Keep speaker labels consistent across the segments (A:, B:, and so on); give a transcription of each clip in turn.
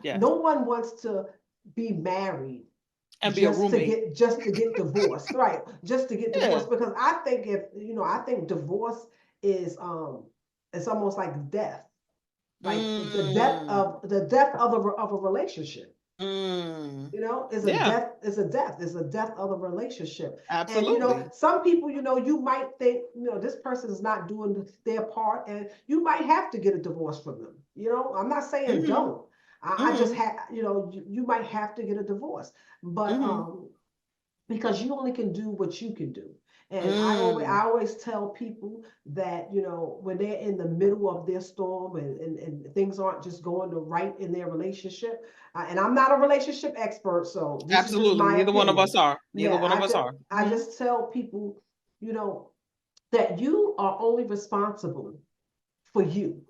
A: Yes.
B: No one wants to be married
A: And be a roommate.
B: just to get divorced, right? Just to get
A: Yeah.
B: divorced, because I think if I think divorce is it's almost like death, like
A: Mm.
B: the death of a relationship.
A: Mm.
B: Is a
A: Yeah,
B: death, is a death of the relationship. And
A: absolutely.
B: some people, you might think, this person is not doing their part, and you might have to get a divorce from them. I'm not saying
A: Hmm.
B: don't. I just
A: Hmm.
B: had, you might have to get a divorce, but
A: Hmm.
B: because you only can do what you can do. And I
A: Mm.
B: always tell people that, when they're in the middle of their storm, and things aren't just going to right in their relationship, and I'm not a relationship expert, so this is just
A: Absolutely.
B: my
A: Neither one of us
B: opinion.
A: are. Neither
B: Yeah,
A: one of us are.
B: I just tell people, you know, that you are only responsible for you.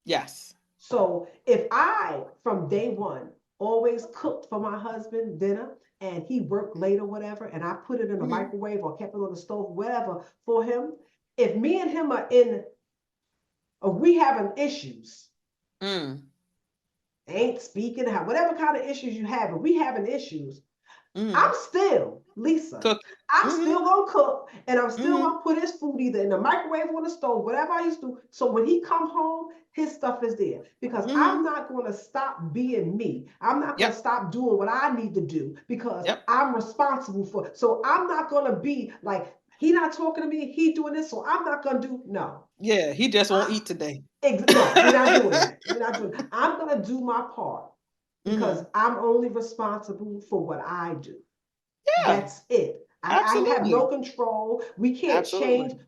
A: Yes.
B: So if I, from day one, always cooked for my husband dinner, and he worked late or whatever, and I put it in the
A: Hmm.
B: microwave or kept it on the stove, whatever, for him, if me and him are in, or we having issues,
A: Mm.
B: ain't speaking, whatever kind of issues you have, if we having issues, I'm
A: Hmm.
B: still Lisa.
A: Cook.
B: I'm
A: Hmm.
B: still gonna cook, and I'm still
A: Hmm.
B: gonna put his food either in the microwave or on the stove, whatever I used to. So when he come home, his stuff is there, because I'm
A: Hmm.
B: not gonna stop being me. I'm not gonna
A: Yep.
B: stop doing what I need to do, because
A: Yep.
B: I'm responsible for it. So I'm not gonna be like, he not talking to me, he doing this, so I'm not gonna do. No.
A: Yeah. He just won't
B: I,
A: eat today.
B: no, we're not doing that. We're not doing. I'm gonna do my part, because
A: Hmm.
B: I'm only responsible for what I do.
A: Yeah.
B: That's it. I have no
A: Absolutely.
B: control.
A: Absolutely.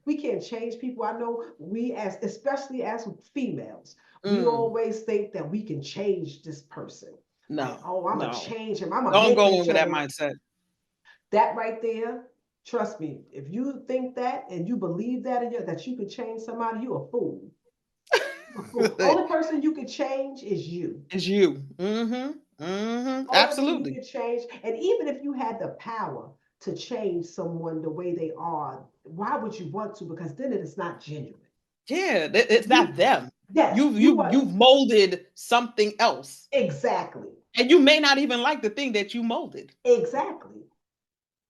B: We can't change people. I know we, as especially as females, we
A: Mm.
B: always think that we can change this person. Like,
A: No.
B: oh, I'm gonna
A: No.
B: change him. I'm gonna
A: Don't
B: make
A: go
B: him
A: in with that
B: change.
A: mindset.
B: That right there, trust me, if you think that and you believe that that you can change somebody, you're a fool. You're a fool. Only person you can change is you.
A: It's you. Mm-hmm. Mm-hmm.
B: Only thing you
A: Absolutely.
B: can change, and even if you had the power to change someone the way they are, why would you want to? Because then it is not genuine.
A: Yeah. It's not
B: You,
A: them.
B: yes,
A: You've
B: you
A: you
B: are
A: you've molded something else.
B: exactly,
A: And you may not even like the thing that you molded.
B: exactly.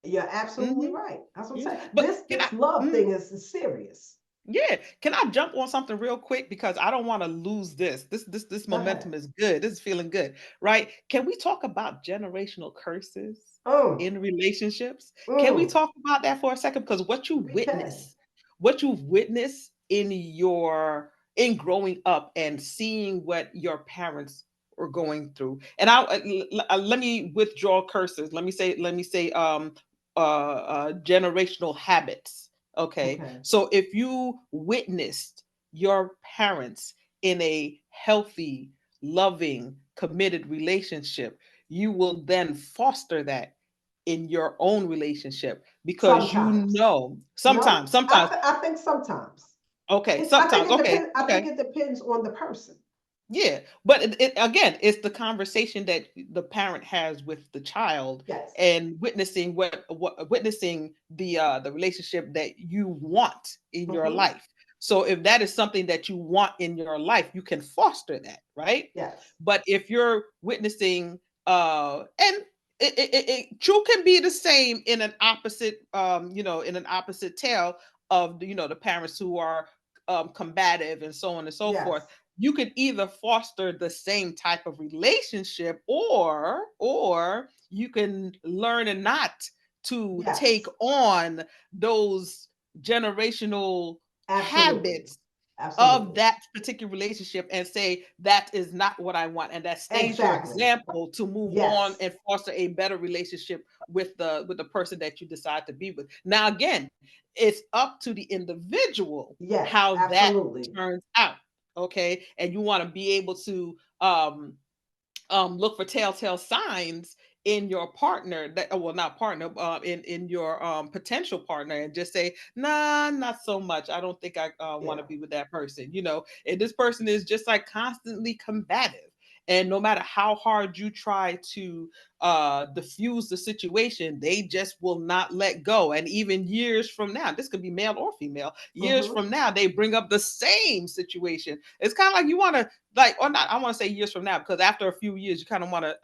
B: You're absolutely
A: Hmm.
B: right. That's what I'm
A: Yeah.
B: saying.
A: But can
B: This love
A: mm,
B: thing is serious.
A: yeah, can I jump on something real quick because I don't want to lose this. This
B: Go ahead.
A: momentum is good. This is feeling good, right? Can we talk about generational curses
B: Mm,
A: in relationships? Can we
B: mm,
A: talk about that for a second? Because
B: we can.
A: what you've witnessed in growing up and seeing what your parents were going through. And let me withdraw curses. Let me say generational habits. Okay.
B: Okay.
A: So if you witnessed your parents in a healthy, loving, committed relationship, you will then foster that in your own relationship because you
B: Sometimes.
A: know
B: No,
A: sometimes,
B: I think sometimes.
A: okay,
B: I think
A: sometimes,
B: it
A: okay,
B: depends. I think
A: okay.
B: it depends on the person.
A: Yeah, but again, it's the conversation that the parent has with the child
B: Yes.
A: and witnessing what witnessing the relationship that you want in your
B: Hmm.
A: life. So if that is something that you want in your life, you can foster that, right?
B: Yes.
A: But if you're witnessing and it true can be the same in an opposite in an opposite tale of the parents who are combative and so on and so forth.
B: Yes.
A: You could either foster the same type of relationship or you can learn and not to take
B: Yes.
A: on those generational
B: Absolutely.
A: habits of
B: Absolutely.
A: that particular relationship and say that is not what I want, and that stays your
B: Exactly.
A: example to move on
B: Yes.
A: and foster a better relationship with the person that you decide to be with. Now again, it's up to the individual
B: Yes.
A: how that
B: Absolutely.
A: turns out. Okay, and you want to be able to look for telltale signs in your partner that well not partner in your potential partner and just say nah, not so much. I don't think I want
B: Yeah.
A: to be with that person, and this person is just like constantly combative And no matter how hard you try to diffuse the situation, they just will not let go. And even years from now, this could be male or female, years
B: Mm-hmm.
A: from now, they bring up the same situation. It's kind of like you want to, like, or not, I want to say years from now, because after a few years, you kind of want to,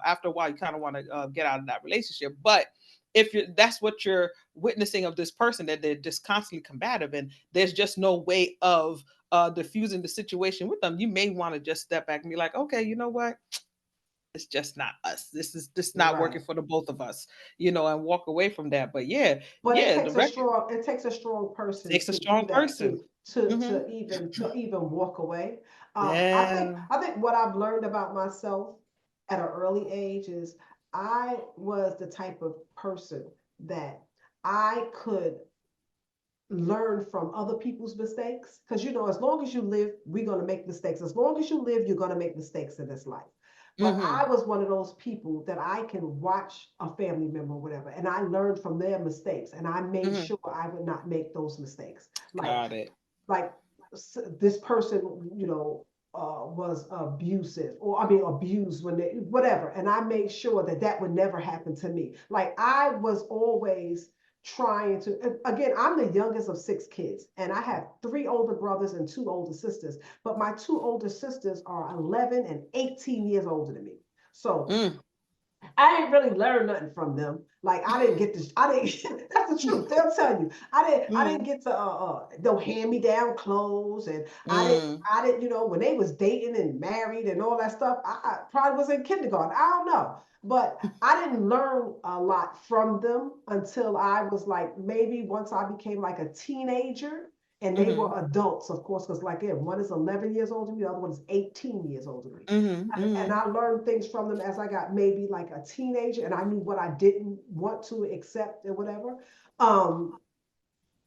A: after a while, you kind of want to get out of that relationship. But if that's what you're witnessing of this person, that they're just constantly combative and there's just no way of diffusing the situation with them, you may want to just step back and be like, okay, you know what, it's just not us, this is just not
B: Right.
A: working for the both of us, and walk away from that. But yeah,
B: But
A: yeah, the record
B: it takes a strong person
A: takes a
B: to do
A: strong
B: that,
A: person. Hmm.
B: to even walk away.
A: Yeah.
B: I think what I've learned about myself at an early age is I was the type of person that I could learn from other people's mistakes, because as long as you live, we're going to make mistakes. As long as you live, you're going to make mistakes in this life. But
A: Hmm.
B: I was one of those people that I can watch a family member or whatever, and I learned from their mistakes, and I made
A: Hmm.
B: sure I would not make those mistakes.
A: Got it.
B: Like this person, was abusive, or I mean abused when they whatever, and I made sure that that would never happen to me. Like I was always trying to. Again, I'm the youngest of 6 kids, and I have 3 older brothers and 2 older sisters. But my 2 older sisters are 11 and 18 years older than me. So
A: Mm.
B: I didn't really learn nothing from them. Like I didn't get this. I didn't. That's the truth. They'll tell you. I didn't
A: Mm.
B: get to no hand me down clothes, and
A: Mm.
B: I didn't. When they was dating and married and all that stuff. I probably was in kindergarten. I don't know, but I didn't learn a lot from them until I was like maybe once I became like a teenager. And they
A: Hmm.
B: were adults, of course, because like one is 11 years older than me, the other one is 18 years older than me.
A: Hmm.
B: And
A: Hmm.
B: I learned things from them as I got maybe like a teenager, and I knew what I didn't want to accept and whatever. Um,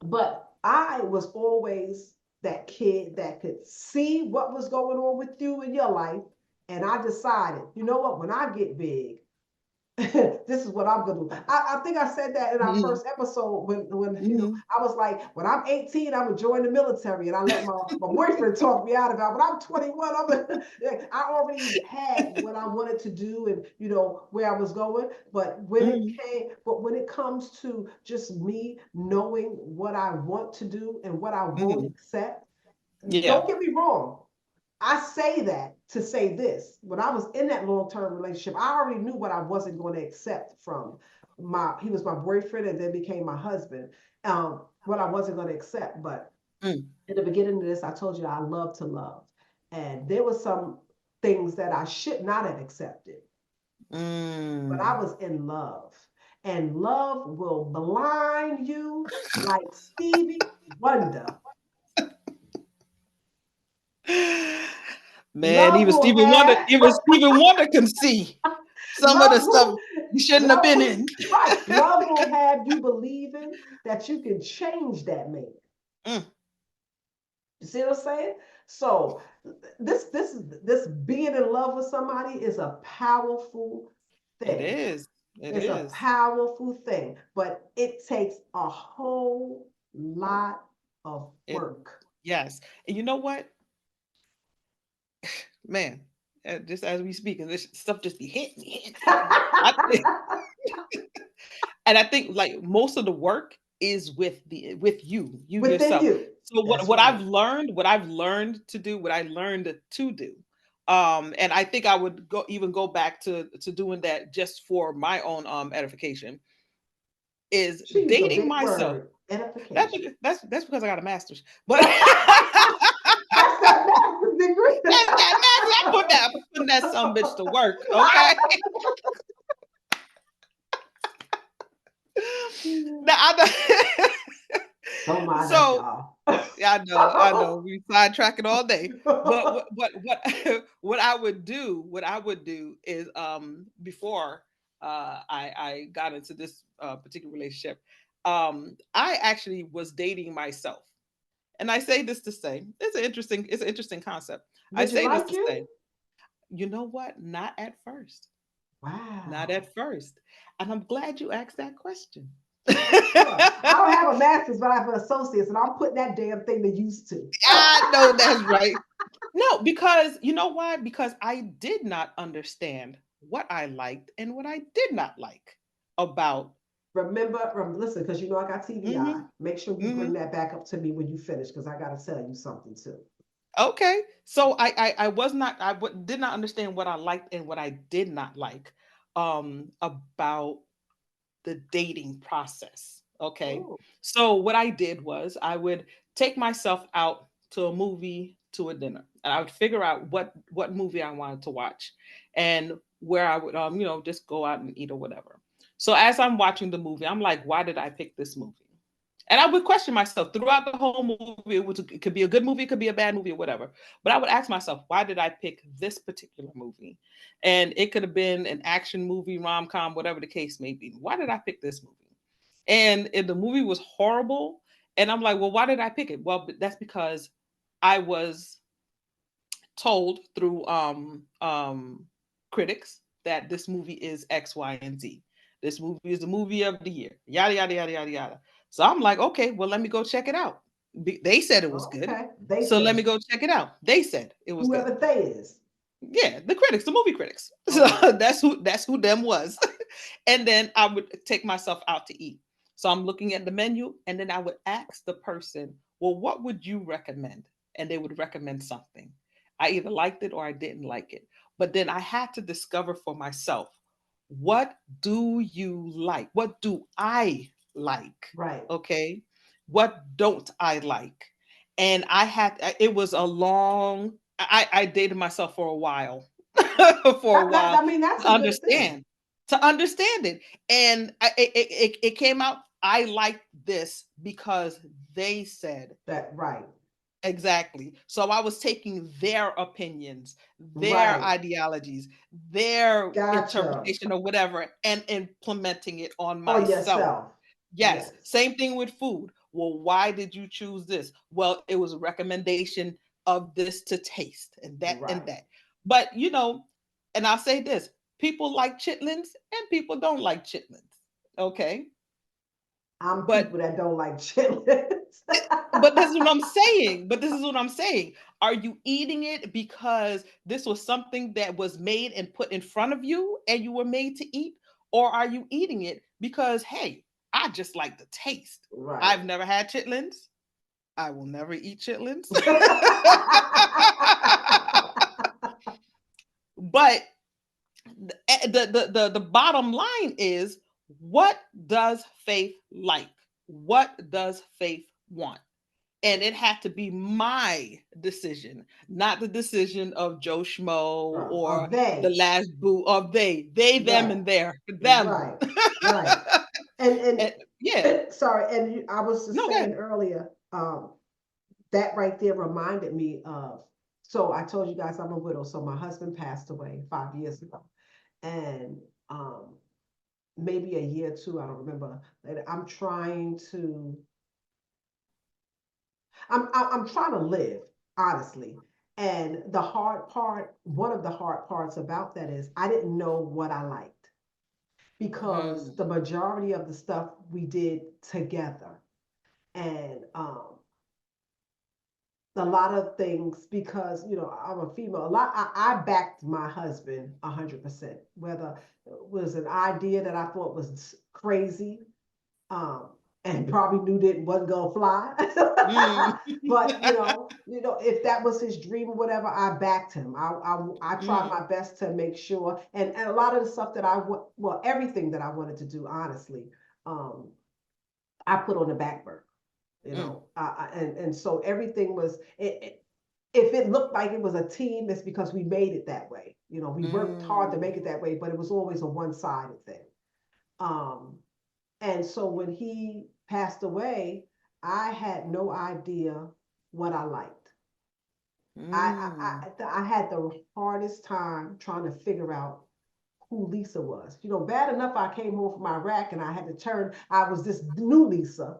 B: but I was always that kid that could see what was going on with you in your life. And I decided, you know what, when I get big, this is what I'm gonna do. I think I said that in our
A: Hmm.
B: first episode when
A: Hmm.
B: I was like, when I'm 18, I'm gonna join the military, and I let my boyfriend talk me out of it. But I'm 21. I already had what I wanted to do, and where I was going.
A: Hmm.
B: But when it comes to just me knowing what I want to do and what I won't
A: Hmm.
B: accept,
A: Yeah.
B: don't get me wrong. I say that to say this. When I was in that long-term relationship, I already knew what I wasn't going to accept from he was my boyfriend and then became my husband. What I wasn't going to accept. But
A: Mm.
B: in the beginning of this, I told you I love to love. And there were some things that I should not have accepted, but I
A: Mm.
B: was in love. And love will blind you like Stevie Wonder.
A: Man,
B: Love will have
A: even Stephen Wonder can see some of the
B: love
A: stuff
B: will
A: you shouldn't have
B: love
A: been
B: will
A: in.
B: right. Love will have you believing that you can change that man.
A: Mm.
B: You see what I'm saying? So this being in love with somebody is a powerful
A: It
B: thing.
A: is. It
B: It's a
A: is.
B: powerful thing, but it takes a whole lot of
A: It
B: work.
A: Yes. And you know what, man? Just as we speak, and this stuff just be hitting me, hitting me. I think, and I think like most of the work is with you
B: Within
A: yourself.
B: you.
A: So
B: That's right.
A: what I've learned to do, what I learned to do, and I think I would go back to doing that just for my own edification, is
B: She used a
A: dating
B: big
A: myself.
B: word, edification.
A: That's because I got a master's, but
B: That's that master's degree.
A: that's that master's. I'm putting that some bitch to work, okay?
B: Right.
A: Now I know.
B: Don't mind us,
A: So
B: y'all.
A: yeah, I know. We sidetracking all day. But what I would do is before I got into this particular relationship, I actually was dating myself. And I say this to say, it's an interesting concept. I
B: Did you
A: say this
B: like
A: to
B: you?
A: say, you know what? Not at first. Not
B: Wow.
A: at first. And I'm glad you asked that question.
B: Look, I don't have a master's, but I have an associate's, and I'm putting that damn thing to use to.
A: I know that's right. No, because you know why? Because I did not understand what I liked and what I did not like about.
B: Remember, listen, because you know I got TVI.
A: Mhm,
B: Make sure you bring
A: mhm.
B: that back up to me when you finish, because I got to tell you something too.
A: Okay. So I was not did not understand what I liked and what I did not like about the dating process. Okay.
B: Oh,
A: So what I did was I would take myself out to a movie, to a dinner, and I would figure out what movie I wanted to watch and where I would just go out and eat or whatever. So as I'm watching the movie, I'm like, why did I pick this movie? And I would question myself throughout the whole movie. It could be a good movie, it could be a bad movie, or whatever. But I would ask myself, why did I pick this particular movie? And it could have been an action movie, rom com, whatever the case may be. Why did I pick this movie? And if the movie was horrible, and I'm like, well, why did I pick it? Well, that's because I was told through critics that this movie is X, Y, and Z. This movie is the movie of the year. Yada yada yada yada yada. So I'm like, okay, well, let me go check it out. They said it was good,
B: okay. They
A: so let me
B: said,
A: go check it out. They said it was good.
B: whoever they is.
A: Yeah, the critics, the movie critics. So
B: Okay.
A: that's who them was. And then I would take myself out to eat. So I'm looking at the menu, and then I would ask the person, well, what would you recommend? And they would recommend something. I either liked it or I didn't like it. But then I had to discover for myself, what do you like? What do I like?
B: Right.
A: Okay. What don't I like? And it was a long, I dated myself for a while, for a
B: I
A: while
B: mean, that's
A: to
B: a good thing.
A: understand, it. And it came out, I like this because they said.
B: That right.
A: Exactly. So I was taking their opinions, their
B: Right.
A: ideologies, their
B: Gotcha.
A: interpretation or whatever, and implementing it on
B: On
A: myself.
B: yourself.
A: Yes.
B: Yes.
A: Same thing with food. Well, why did you choose this? Well, it was a recommendation of this to taste and that and
B: Right.
A: that. But and I'll say this, people like chitlins and people don't like chitlins. Okay.
B: I'm
A: But
B: people that don't like chitlins.
A: But this is what I'm saying. But this is what I'm saying. Are you eating it because this was something that was made and put in front of you and you were made to eat? Or are you eating it because, hey, I just like the taste?
B: Right.
A: I've never had chitlins. I will never eat chitlins. But the bottom line is, what does Faith like? What does Faith want? And it had to be my decision, not the decision of Joe Schmo
B: Or
A: or the
B: they.
A: last boo of them,
B: Right.
A: and their them.
B: Right. Right.
A: And yeah,
B: And sorry, and I was just
A: no, go
B: saying
A: ahead.
B: earlier, that right there reminded me of, so I told you guys I'm a widow. So my husband passed away 5 years ago. And maybe a year or two, I don't remember. And I'm trying to live, honestly. And the hard part, one of the hard parts about that is I didn't know what I liked, because
A: Mm,
B: the majority of the stuff we did together. And a lot of things, because I'm a female, a lot I backed my husband 100%, whether it was an idea that I thought was crazy, um, and probably knew that it wasn't gonna fly.
A: mm.
B: But if that was his dream or whatever, I backed him. I tried
A: Mm,
B: my best to make sure, and a lot of the stuff that well, everything that I wanted to do, honestly, um, I put on the back burner.
A: mm,
B: And so everything was if it looked like it was a team, it's because we made it that way. We worked hard to
A: mm,
B: make it that way, but it was always a one-sided thing. Um, and so when he passed away, I had no idea what I liked.
A: mm.
B: I had the hardest time trying to figure out who Lisa was. Bad enough I came home from Iraq and I had to turn, I was this new Lisa,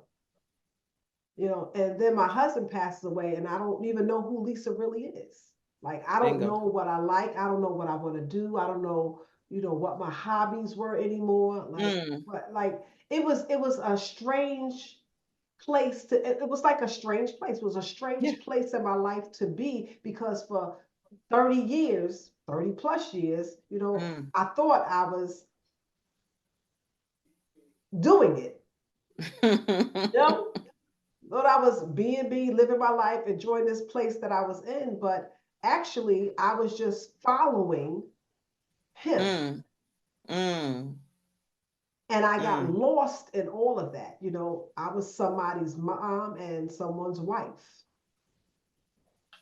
B: and then my husband passes away and I don't even know who Lisa really is. Like, I don't
A: Bingo.
B: know what I like. I don't know what I want to do. I don't know, what my hobbies were anymore. Like,
A: Mm,
B: but like it was a strange place to, it was like a strange place. It was a
A: Yeah.
B: strange place in my life to be, because for 30 years, 30 plus years,
A: Mm.
B: I thought I was doing it. You know, thought I was B&B, living my life, enjoying this place that I was in, but actually I was just following him.
A: Mm. Mm.
B: And I got
A: Mm.
B: lost in all of that. I was somebody's mom and someone's wife.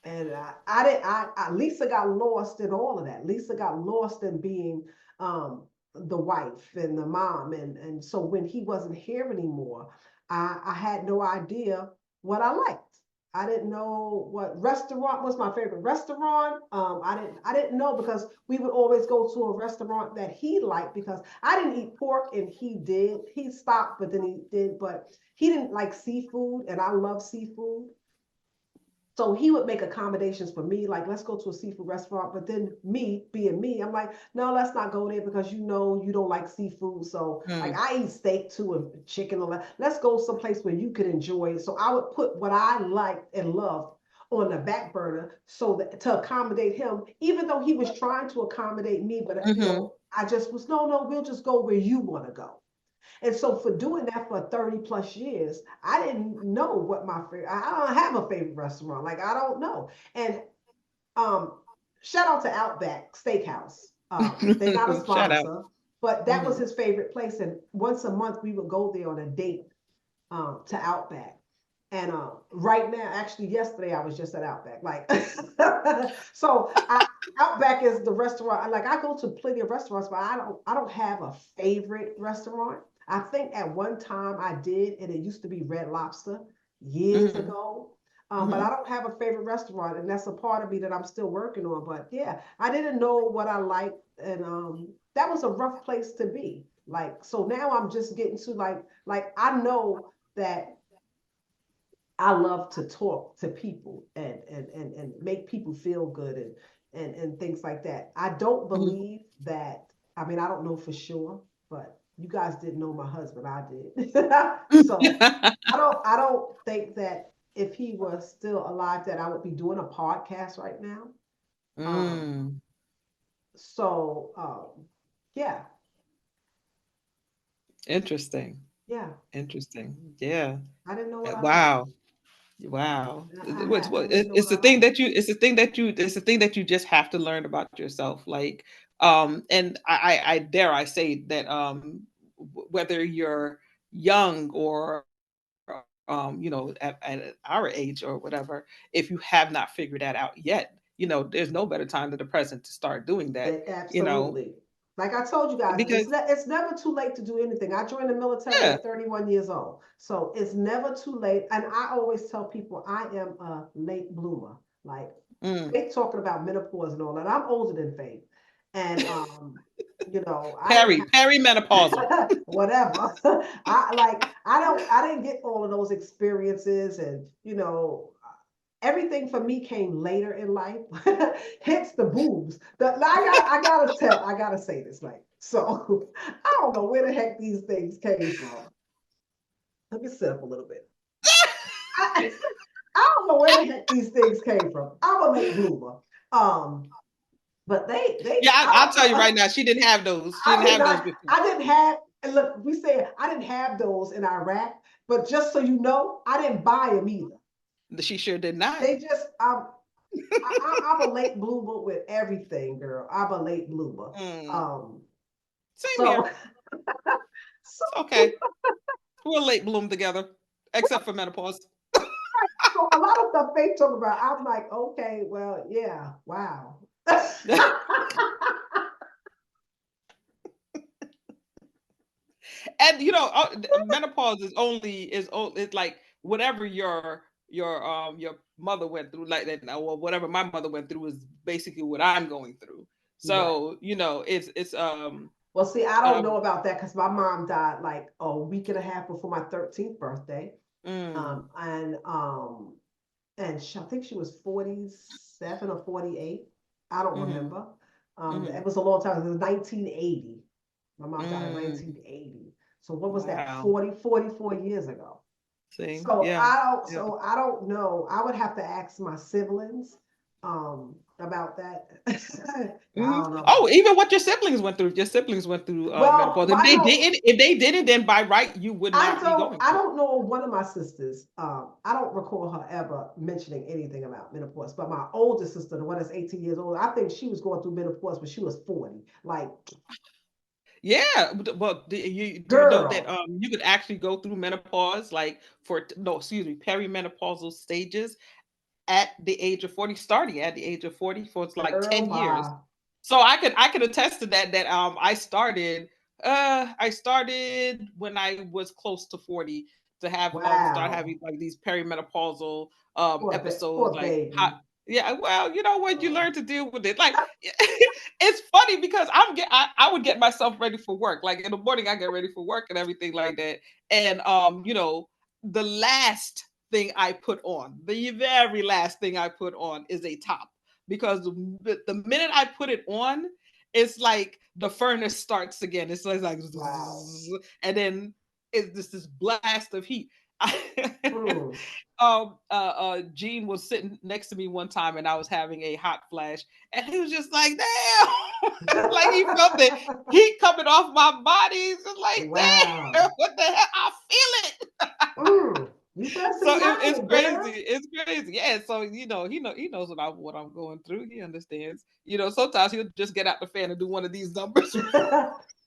B: And I didn't. Lisa got lost in all of that. Lisa got lost in being um, the wife and the mom, and so when he wasn't here anymore, I had no idea what I liked. I didn't know what restaurant was my favorite restaurant. I didn't know, because we would always go to a restaurant that he liked, because I didn't eat pork and he did. He stopped, but then he did. But he didn't like seafood, and I love seafood. So he would make accommodations for me, like, let's go to a seafood restaurant. But then me being me, I'm like, no, let's not go there, because you don't like seafood. So like,
A: Mm.
B: I eat steak too and chicken. Let's go someplace where you could enjoy it. So I would put what I liked and loved on the back burner, so that to accommodate him, even though he was trying to accommodate me. But
A: Mhm.
B: I just was, no, we'll just go where you want to go. And so for doing that for 30 plus years, I didn't know what my favorite, I don't have a favorite restaurant. Like, I don't know. And um, shout out to Outback Steakhouse. They're not a
A: Shout out.
B: sponsor, but that was
A: Mhm.
B: his favorite place. And once a month we would go there on a date to Outback. And right now, actually, yesterday I was just at Outback. Like, so Outback is the restaurant. Like, I go to plenty of restaurants, but I don't have a favorite restaurant. I think at one time I did, and it used to be Red Lobster years
A: Mhm.
B: ago. But I
A: Mhm.
B: don't have a favorite restaurant, and that's a part of me that I'm still working on. But yeah, I didn't know what I liked, and that was a rough place to be. Like, so now I'm just getting to, like I know that I love to talk to people, and make people feel good, and things like that. I don't
A: Mhm.
B: believe that. I mean, I don't know for sure, but you guys didn't know my husband. I did. So I don't think that if he was still alive, that I would be doing a podcast right now. Um,
A: Mm.
B: so yeah,
A: Interesting.
B: yeah.
A: Interesting. Yeah.
B: I didn't know what I liked.
A: Wow. Wow.
B: I didn't know what I liked.
A: It's the thing that you just have to learn about yourself. Like, and I dare I say that, whether you're young or, at our age or whatever, if you have not figured that out yet, there's no better time than the present to start doing that, you know,
B: Absolutely. Like I told you guys,
A: because
B: it's never too late to do anything. I joined the military
A: yeah.
B: at 31 years old. So it's never too late. And I always tell people I am a late bloomer. Like,
A: Mm.
B: Faith talking about menopause and all that. I'm older than Faith. And I didn't
A: Perimenopausal.
B: whatever. I didn't get all of those experiences, and everything for me came later in life. Hence the boobs. I gotta say this, like, so I don't know where the heck these things came from. Let me sit up a little bit. I, I don't know where the heck these things came from. I'm a late bloomer. Um, but
A: Yeah,
B: I
A: I'll
B: don't
A: tell you
B: know.
A: right now, she didn't have those. She
B: I
A: didn't
B: did
A: have those
B: not,
A: before.
B: I didn't have, and look, we said I didn't have those in Iraq, but just so you know, I didn't buy them either.
A: She sure did not.
B: They just, I'm a late bloomer with everything, girl. I'm a late bloomer.
A: Mm,
B: Um,
A: same
B: so,
A: here.
B: so,
A: It's okay. We'll late bloom together, except for menopause.
B: so a lot of stuff they talk about, I'm like, okay, well, yeah, wow.
A: And menopause it's like whatever your mother went through, like that, or whatever my mother went through is basically what I'm going through.
B: Right.
A: So it's
B: Well, see, I don't know
A: um
B: about that, because my mom died like a week and a half before my 13th birthday.
A: mm,
B: Um, and um, I think she was 47 or 48. I don't
A: mm-hmm,
B: remember. It
A: mm-hmm,
B: was a long time. It was 1980. My mom died in
A: mm,
B: 1980. So what was that?
A: wow.
B: 44 years ago.
A: See,
B: So
A: yeah,
B: I don't,
A: yeah.
B: so I don't know. I would have to ask my siblings about that. I
A: Mhm.
B: don't know
A: Oh,
B: about that.
A: even what your siblings went through. Your siblings went through
B: Well,
A: menopause.
B: I know
A: If they didn't, then by right you would not be going
B: I
A: through it.
B: don't know one of my sisters. I don't recall her ever mentioning anything about menopause. But my older sister, the one that's 18 years old, I think she was going through menopause when she was 40. Like,
A: Yeah, but do you know that
B: girl,
A: you could actually go through menopause like for no, excuse me, perimenopausal stages at the age of 40, starting at the age of 40 for it's like
B: girl,
A: 10 years.
B: bye.
A: So I could attest to that I started when I was close to 40 to have start
B: Wow.
A: having like these perimenopausal episodes
B: Poor
A: like hot.
B: baby.
A: Yeah, well, you know what, you
B: Oh.
A: learn to deal with it. Like it's funny because I would get myself ready for work. Like in the morning I get ready for work and everything like that. And the last thing I put on, the very last thing I put on is a top because the minute I put it on, it's like the furnace starts again. It's like
B: Wow.
A: and then it's just this blast of heat.
B: Mm.
A: Gene was sitting next to me one time and I was having a hot flash, and he was just like, damn, like he felt the heat coming off my body. He's just like, damn,
B: Wow.
A: what the hell? I feel it.
B: Mm. You better
A: So
B: see
A: it's
B: handle it,
A: crazy.
B: girl.
A: It's crazy. Yeah. So he knows what I'm going through. He understands. Sometimes he'll just get out the fan and do one of these numbers.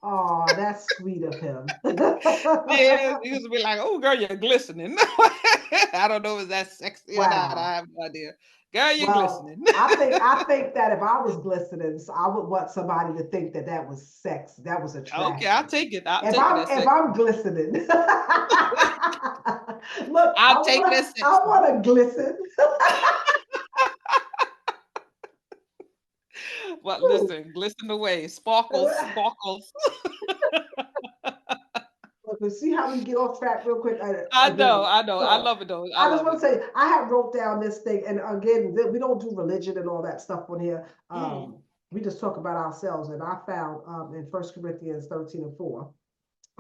B: Oh, that's sweet of him.
A: Yeah, he used to be like, "Oh, girl, you're glistening." I don't know if that's sexy or not. I
B: Wow.
A: have no idea. Girl, you're
B: Well,
A: glistening.
B: I think that if I was glistening, so I would want somebody to think that that was sex, that was
A: Okay, I'll
B: attractive.
A: take it. I'll take it as
B: If
A: sexy.
B: I'm glistening, look,
A: I'll take it as
B: I
A: sexy.
B: want to glisten.
A: But listen, glisten away, sparkles, sparkles.
B: Look, see how we get off track real quick
A: I know,
B: again.
A: I know. I
B: So
A: love it though. I
B: I just
A: love
B: want to
A: it.
B: say I have wrote down this thing, and again, we don't do religion and all that stuff on here.
A: Mm,
B: We just talk about ourselves, and I found in 1 Corinthians 13:4.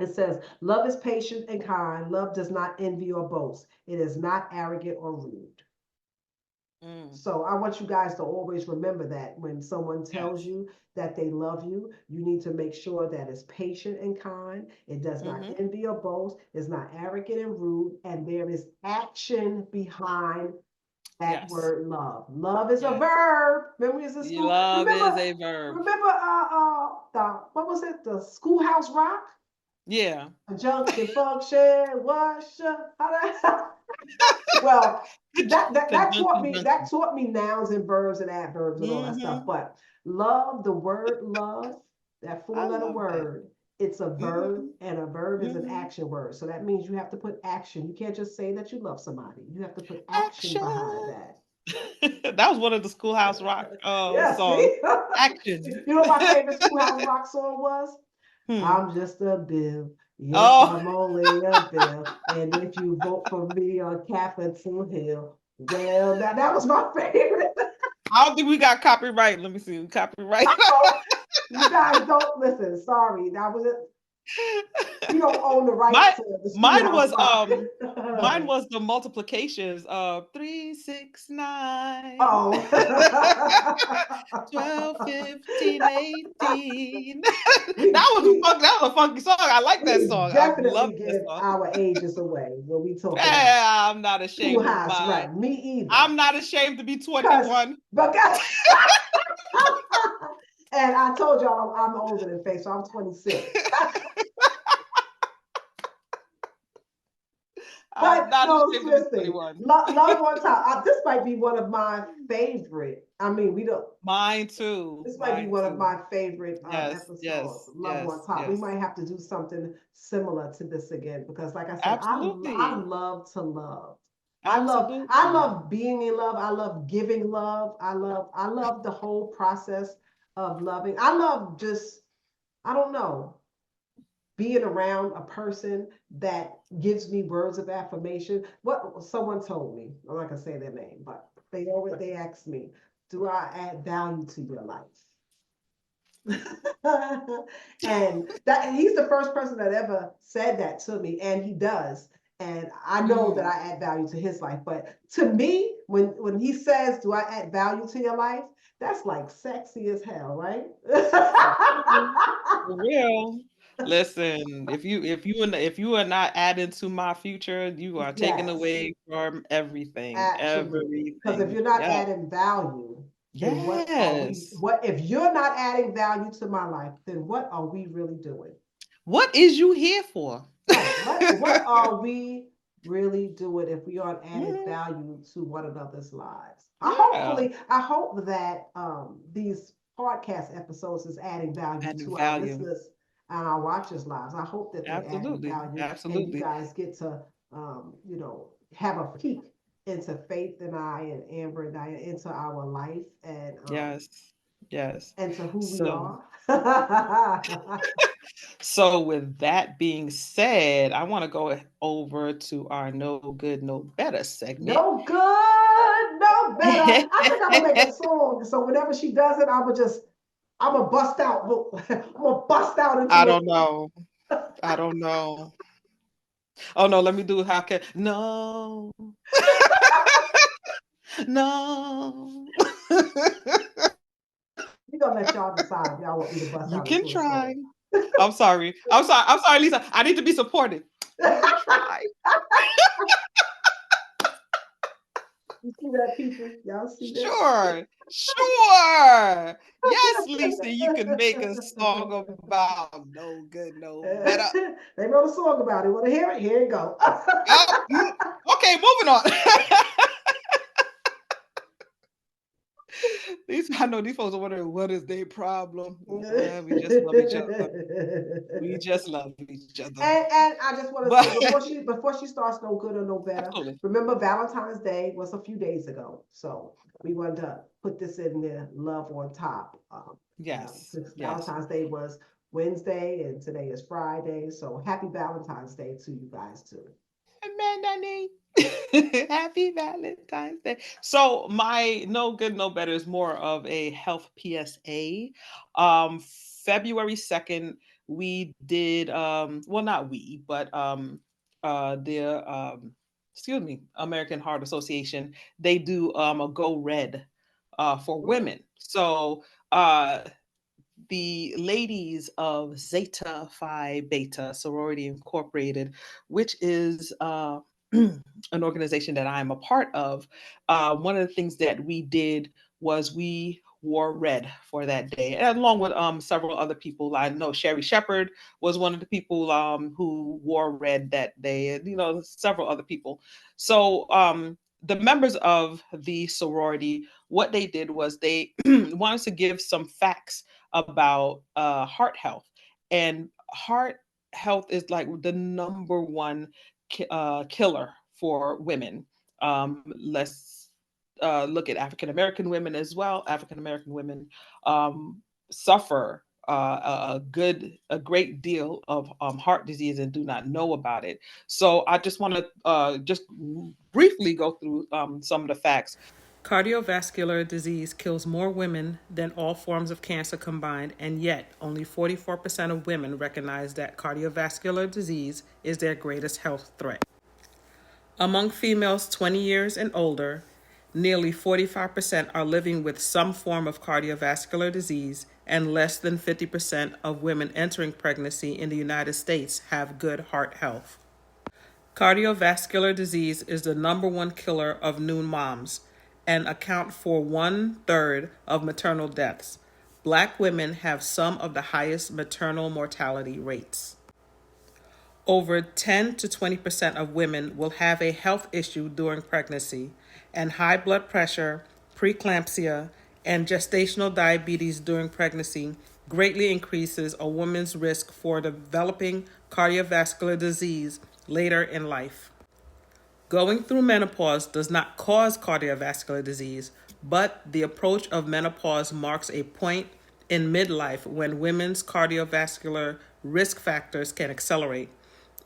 B: It says, love is patient and kind. Love does not envy or boast. It is not arrogant or rude.
A: mm,
B: So I want you guys to always remember that when someone tells
A: yes.
B: you that they love you, you need to make sure that it's patient and kind. It does not
A: Hmm.
B: envy or boast. It's not arrogant and rude. And there is action behind that
A: Yes.
B: word love. Love is a
A: Yes.
B: verb. Remember, it's a school.
A: Love is a verb.
B: Remember, what was it? The Schoolhouse Rock,
A: Yeah.
B: a junction function. How that? Well,
A: Conjunction
B: that
A: junction.
B: taught me nouns and verbs and adverbs and all that stuff.
A: Hmm.
B: But love, the word love, that
A: I
B: four-letter
A: love that.
B: word, it's a verb,
A: Hmm.
B: and a verb is an
A: Hmm.
B: action word. So that means you have to put action. You can't just say that you love somebody. You have to put action behind
A: Action.
B: that.
A: That was one of the Schoolhouse Rock
B: Yeah,
A: songs.
B: see?
A: Action.
B: You know what my favorite Schoolhouse Rock song was?
A: Hmm.
B: I'm just a bill. Yes,
A: Oh,
B: I'm only a bill. And if you vote for me on Capitol Hill, well, that was my favorite.
A: I don't think we got copyright. Let me see. Copyright.
B: Oh, you guys don't listen. Sorry, that was it. We don't own the
A: My
B: rights to the
A: mine
B: Schoolhouse
A: was
B: Rock.
A: mine was the multiplications of 3, 6, 9,
B: Oh.
A: 12, 15, 18.
B: we, we
A: That was a funky song. I like that
B: we
A: song. I love
B: definitely
A: that
B: give
A: song.
B: our ages away when we talk about
A: Yeah, I'm not ashamed of
B: Schoolhouse
A: mine.
B: Rock. Me either.
A: I'm not ashamed to be
B: Because,
A: 21.
B: but and I told y'all I'm older than Faith, so I'm 26.
A: I'm
B: But
A: not
B: no,
A: ashamed to be
B: seriously,
A: 21.
B: love on top. This might be one of my favorite. I mean, we don't.
A: Mine too.
B: This might be
A: Mine
B: one of
A: too.
B: my favorite
A: Yes,
B: episodes.
A: yes,
B: Love on
A: yes,
B: top. We
A: yes.
B: might have to do something similar to this again because, like I said, I
A: Absolutely.
B: love to love. I
A: Absolutely.
B: love being in love. I love giving love. I love the whole process of loving. I love just I don't know being around a person that gives me words of affirmation. What someone told me, I'm not gonna say their name, but they asked me, do I add value to your life? And that he's the first person that ever said that to me, and he does. And I know that I add value to his life. But to me, when he says, "Do I add value to your life?" That's like sexy as hell, right?
A: For real. Listen, if you are not adding to my future, you are taking
B: Yes,
A: away from everything.
B: absolutely. Because if
A: Everything.
B: you're not
A: Yeah.
B: adding value, then what are we?
A: Yes.
B: What if you're not adding value to my life? Then what are we really doing?
A: What is you here for?
B: Right. What are we really doing if we aren't adding
A: Mhm.
B: value to one another's lives?
A: Yeah.
B: I hope that these podcast episodes is adding value
A: Adding
B: to our
A: value.
B: listeners and our watchers' lives. I hope that they're adding
A: Absolutely.
B: value and you
A: Absolutely.
B: guys get to have a peek into Faith and I and Amber and I into our life
A: Yes. Yes.
B: and to who we
A: So
B: are.
A: so with that being said, I want to go over to our no good, no better segment.
B: No good, no better. I think I'm gonna make a song. So whenever she does it, I'm gonna bust out. I'm gonna bust out
A: I
B: into it.
A: don't know. I don't know. Oh no, let me do how can no. No.
B: We're gonna let y'all decide if y'all want me to bust
A: You
B: out
A: can
B: into a
A: try.
B: song.
A: I'm sorry. I'm sorry. I'm sorry, Lisa. I need to be supportive. You can try.
B: You see that, people? Y'all see that?
A: Sure. Sure. Yes, Lisa, you can make a song about no good, no better.
B: They wrote a song about it. Want to hear it? Here you go.
A: Oh, okay, moving on. I know these folks are wondering what is their problem. We just love each other. We just love each other.
B: And I just want to
A: But
B: say before she starts no good or no better,
A: absolutely.
B: remember Valentine's Day was a few days ago. So we wanted to put this in there, love on top.
A: Yes.
B: Since
A: Yes.
B: Valentine's Day was Wednesday and today is Friday. So happy Valentine's Day to you guys too.
A: Amanda. Happy Valentine's Day. So my no good, no better is more of a health PSA. February 2nd, we did well not we, but the excuse me, American Heart Association, they do a Go Red for
B: Mm.
A: women. So uh the ladies of Zeta Phi Beta Sorority Incorporated, which is an organization that I'm a part of. One of the things that we did was we wore red for that day, and along with several other people. I know Sherry Shepard was one of the people who wore red that day, and several other people. So the members of the sorority, what they did was they wanted to give some facts about heart health. And heart health is like the number one killer for women. Let's look at African American women as well. African American women suffer a great deal of heart disease and do not know about it. So I just want to just briefly go through some of the facts. Cardiovascular disease kills more women than all forms of cancer combined, and yet only 44% of women recognize that cardiovascular disease is their greatest health threat. Among females 20 years and older, nearly 45% are living with some form of cardiovascular disease, and less than 50% of women entering pregnancy in the United States have good heart health. Cardiovascular disease is the number one killer of new moms and account for 1/3 of maternal deaths. Black women have some of the highest maternal mortality rates. Over 10 to 20% of women will have a health issue during pregnancy, and high blood pressure, preeclampsia, and gestational diabetes during pregnancy greatly increases a woman's risk for developing cardiovascular disease later in life. Going through menopause does not cause cardiovascular disease, but the approach of menopause marks a point in midlife when women's cardiovascular risk factors can accelerate,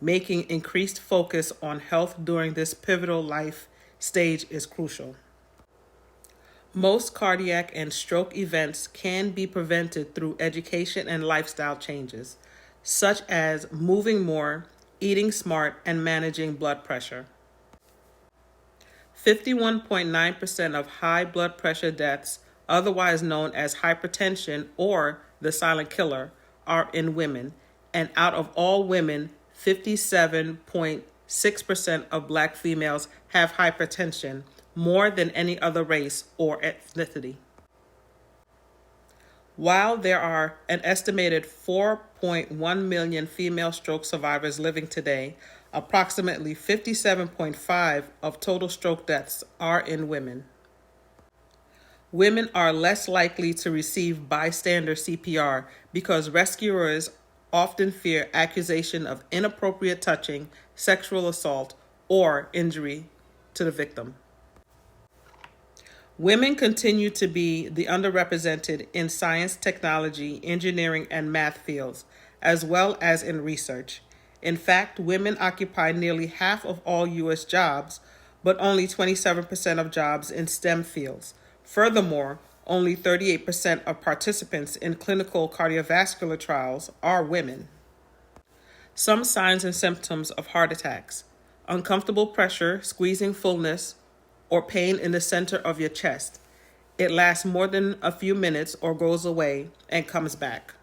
A: making increased focus on health during this pivotal life stage is crucial. Most cardiac and stroke events can be prevented through education and lifestyle changes, such as moving more, eating smart, and managing blood pressure. 51.9% of high blood pressure deaths, otherwise known as hypertension or the silent killer, are in women. And out of all women, 57.6% of Black females have hypertension, more than any other race or ethnicity. While there are an estimated 4.1 million female stroke survivors living today, approximately 57.5 of total stroke deaths are in women. Women are less likely to receive bystander CPR because rescuers often fear accusation of inappropriate touching, sexual assault, or injury to the victim. Women continue to be the underrepresented in science, technology, engineering, and math fields, as well as in research. In fact, women occupy nearly half of all U.S. jobs, but only 27% of jobs in STEM fields. Furthermore, only 38% of participants in clinical cardiovascular trials are women. Some signs and symptoms of heart attacks: uncomfortable pressure, squeezing fullness, or pain in the center of your chest. It lasts more than a few minutes or goes away and comes back.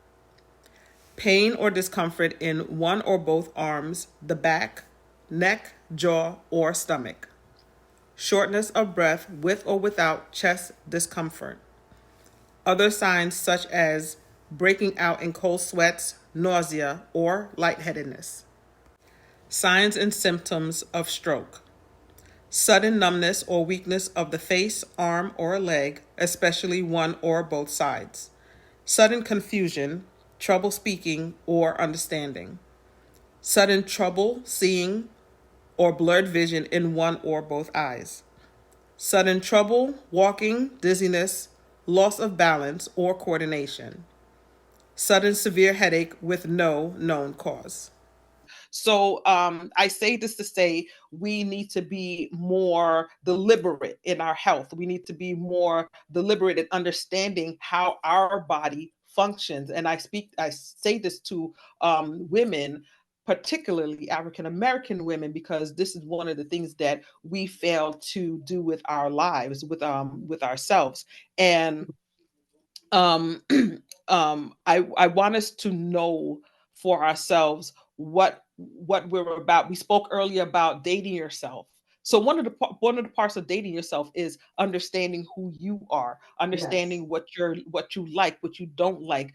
A: Pain or discomfort in one or both arms, the back, neck, jaw, or stomach. Shortness of breath with or without chest discomfort. Other signs such as breaking out in cold sweats, nausea, or lightheadedness. Signs and symptoms of stroke: sudden numbness or weakness of the face, arm, or leg, especially one or both sides. Sudden confusion, trouble speaking or understanding. Sudden trouble seeing or blurred vision in one or both eyes. Sudden trouble walking, dizziness, loss of balance or coordination. Sudden severe headache with no known cause. So I say this to say we need to be more deliberate in our health. We need to be more deliberate in understanding how our body functions. And I say this to women, particularly African American women, because this is one of the things that we fail to do with our lives, with ourselves. And um I want us to know for ourselves what we're about. We spoke earlier about dating yourself. So one of the parts of dating yourself is understanding who you are,
B: Yes.
A: understanding what you like, what you don't like.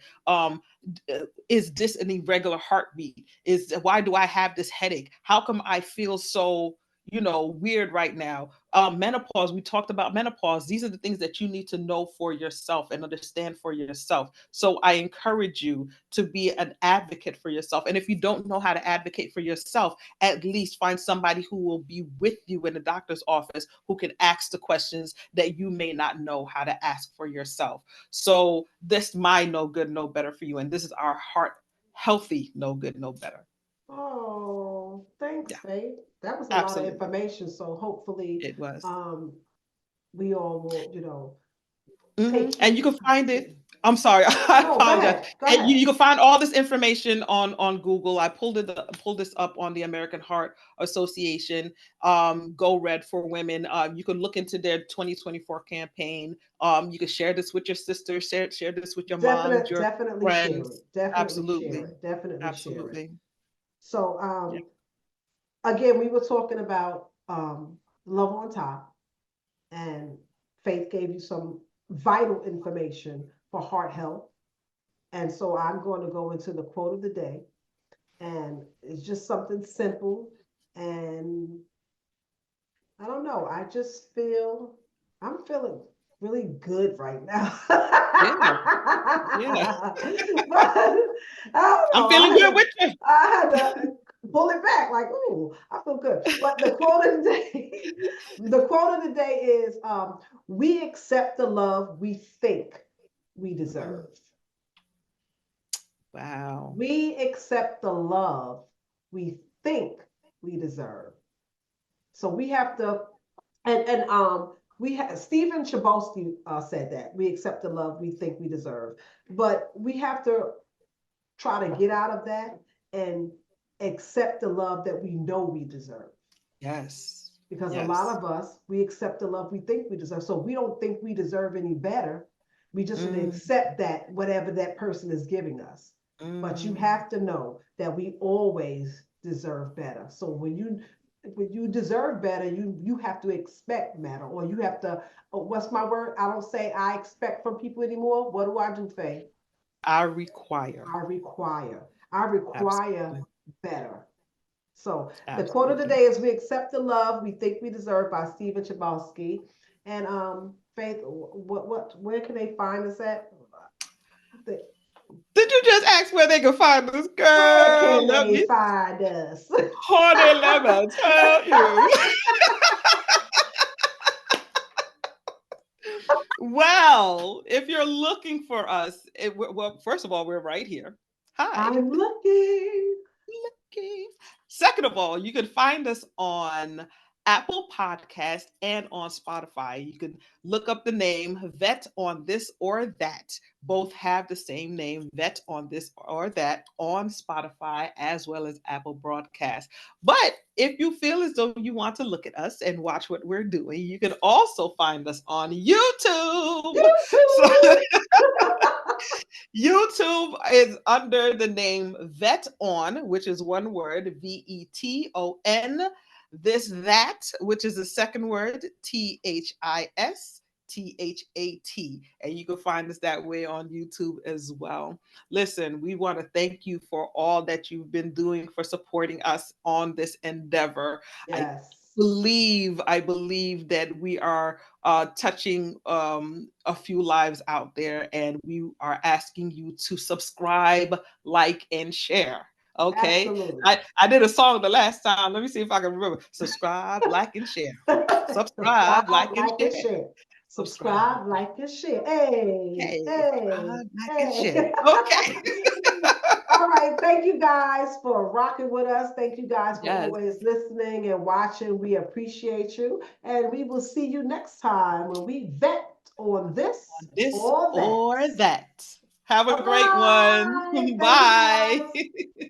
A: Is this an irregular heartbeat? Is Why do I have this headache? How come I feel so weird right now? Menopause, we talked about menopause. These are the things that you need to know for yourself and understand for yourself. So I encourage you to be an advocate for yourself. And if you don't know how to advocate for yourself, at least find somebody who will be with you in the doctor's office who can ask the questions that you may not know how to ask for yourself. So this my no good, no better for you. And this is our heart healthy no good, no better.
B: Oh, thanks,
A: Yeah,
B: Faith. That was a lot of
A: absolutely.
B: information. So hopefully,
A: It was.
B: um, we all will,
A: Hmm.
B: take
A: And you
B: heed.
A: can find it. I'm sorry, I
B: No, go
A: apologize.
B: ahead. Go
A: And
B: ahead.
A: you can find all this information on Google. I pulled this up on the American Heart Association. Go Red for Women. You can look into their 2024 campaign. You can share this with your sister. Share this with your moms, your
B: Definitely share
A: friends.
B: it. Definitely share
A: Absolutely,
B: it. Definitely share it.
A: absolutely.
B: So,
A: Yeah.
B: again, we were talking about Love on Top, and Faith gave you some vital information for heart health. And so I'm going to go into the quote of the day. And it's just something simple. And I don't know. I'm feeling really good right now.
A: Yeah. Yeah.
B: But I don't
A: I'm
B: know.
A: feeling good with you.
B: I had to pull it back, like, ooh, I feel good. But the quote of the day, the quote of the day is we accept the love we think we
A: Mm.
B: deserve.
A: Wow.
B: We accept the love we think we deserve. So we have to, and we have Stephen Chbosky said that we accept the love we think we deserve, but we have to try to get out of that and accept the love that we know we deserve.
A: Yes.
B: Because a lot
A: Yes.
B: of us, we accept the love we think we deserve. So we don't think we deserve any better. We just want to
A: Mm,
B: accept that whatever that person is giving us. But you
A: mm.
B: have to know that we always deserve better. So when you deserve better, you have to expect better, or you have to. Oh, what's my word? I don't say I expect from people anymore. What do? Faye?
A: I require.
B: I require. I require
A: Absolutely.
B: better. So the quote of the
A: Absolutely.
B: day is: "We accept the love we think we deserve" by Stephen Chbosky. And Faith, where can they find us at? The-
A: Did you just ask where they can find this
B: Where
A: girl?
B: can
A: Let
B: they
A: me,
B: find us?
A: honey, let me tell you. Well, if you're looking for us, well, first of all, we're right here. Hi.
B: I'm looking.
A: Okay. Second of all, you can find us on Apple Podcast and on Spotify. You can look up the name Vet on This or That. Both have the same name, Vet on This or That, on Spotify as well as Apple Broadcast. But if you feel as though you want to look at us and watch what we're doing, you can also find us on YouTube. So
B: YouTube.
A: YouTube is under the name Vet On, which is one word, VETON. This That, which is the second word, THISTHAT. And you can find us that way on YouTube as well. Listen, we want to thank you for all that you've been doing for supporting us on this endeavor. I
B: Yes.
A: I believe that we are touching a few lives out there, and we are asking you to subscribe, like, and share. Okay,
B: Absolutely.
A: I did a song the last time. Let me see if I can remember. Subscribe, like, and share. Subscribe,
B: Subscribe,
A: like, and
B: like, and
A: share.
B: share.
A: Subscribe,
B: Subscribe, like, and share. Hey,
A: hey,
B: hey,
A: subscribe, like, and share.
B: hey.
A: Okay.
B: All right. Thank you guys for rocking with us. Thank you guys for
A: Yes.
B: always listening and watching. We appreciate you. And we will see you next time when we vet on this
A: This
B: or that.
A: or that. Have a
B: All
A: great one.
B: right. Thank you
A: Bye.
B: guys.